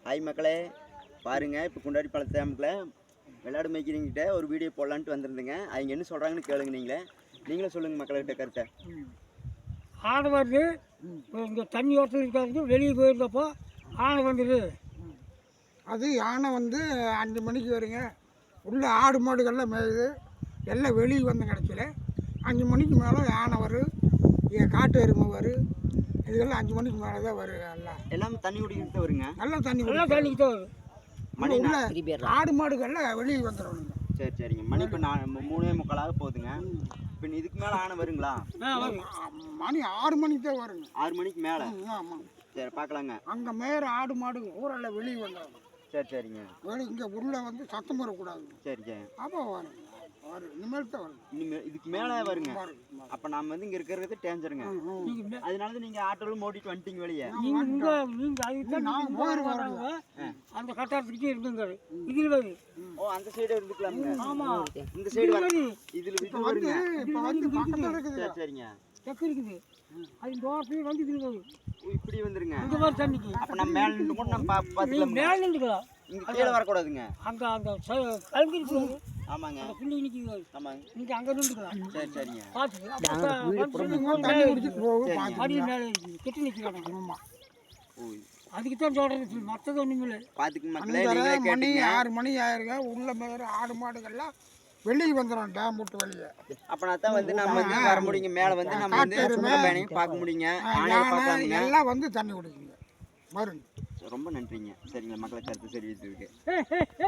Hi மக்களே, பாருங்கள் இப்போ குண்டாடி பாளையம் டேமுக்குள்ள விளையாடு மேய்க்கிறவங்கிட்ட ஒரு வீடியோ போடலான்ட்டு வந்திருந்தேங்க. அவங்க என்ன சொல்கிறாங்கன்னு கேளுங்க. நீங்களே சொல்லுங்கள் மக்கள்கிட்ட கருத்தை. ஆனை வருது, இங்கே தண்ணி ஓட்டத்தில் இருக்காது, வெளியே போயிருந்தப்போ ஆனை வந்துடுது. அது யானை வந்து 5 மணிக்கு வருங்க. உள்ள ஆடு மாடுகள்லாம் மேயுது, எல்லாம் வெளியே வந்து கிடச்சில 5 மணிக்கு மேலே யானை வரும், காட்டு எருமை வரும், இதெல்லாம் 5 மணிக்கு மேலே தான் வரும். எல்லாமே தண்ணி குடிக்கிட்டு வருங்க. நல்லா தண்ணி தண்ணிக்கு தான் வரும். மணி உள்ள ஆடு மாடுகள்லாம் வெளியே வந்துடும். சரிங்க. மணி இப்போ 3:45 போகுதுங்க. இப்போ இதுக்கு மேலே ஆனை வருங்களா? மணி 6 மணிக்கு தான் வருங்க. 6 மணிக்கு மேலே? ஆமாம். சரி, பார்க்கலாங்க. அங்கே மேற ஆடு மாடு ஊரெல்லாம் வெளியே வந்துடும். சரிங்க. இங்கே உள்ள வந்து சத்தம் வரக்கூடாது. சரிங்க. அப்போ வரும் இனிமேல் தான் வரும். இனிமேல் இதுக்கு மேலே வருங்க. அப்போ நம்ம வந்து இங்கே இருக்கிறது டேஞ்சருங்க. அதனால தான் நீங்கள் ஆட்டோவில் ஓட்டிட்டு வந்துட்டீங்க வெளியே. அந்த கட்டாரத்துக்கிட்டே இருந்துங்க. இதில் வருது. ஓ, அந்த சைடு இருந்துக்கலாமுங்க. ஆமாம், இந்த சைடு வருது. இதில் இப்போ வந்து பக்கத்தில் இருக்குது. சரிங்க. செக்கு இருக்குது, அது தோட்டத்துலேயே வந்து இதில் வருது. இப்படி வந்துருங்க. இந்த மாதிரி தண்ணிக்கு அப்போ நம்ம மேலே நின்று கூட நம்ம பார்த்துக்கலாம். மேலே நின்றுக்கலாம். இங்கே கீழே வரக்கூடாதுங்க. அந்த கலந்து ஆமாங்க. அந்த புள்ளி நிற்கிது. ஆமாங்க. நீங்கள் அங்கே நின்றுக்கலாம். சரிங்க. தண்ணி குடிச்சிட்டு போகும். மடியில் மேலே இருக்குது, கெட்டு நிற்கிறாங்க. ஆமாம், அதுக்கு தான் சொல்கிறது, மற்றது ஒன்றும் இல்லை. பார்த்துக்கு மக்களே, மணி 6 மணி ஆயிருங்க. உள்ள மேற ஆடு மாடுகள்லாம் வெளியே வந்துடும், டேம் விட்டு வெளியே. அப்பனா தான் வந்து நம்ம வந்து வர முடியுங்க. மேலே வந்து நம்ம வந்து சுற்றுலாப்பயணிகள் பார்க்க முடியுங்க. எல்லாம் வந்து தண்ணி குடிக்குங்க. மருந்து. ரொம்ப நன்றிங்க. சரிங்களா, மக்களை கருத்து தெரிவித்ததுக்கு.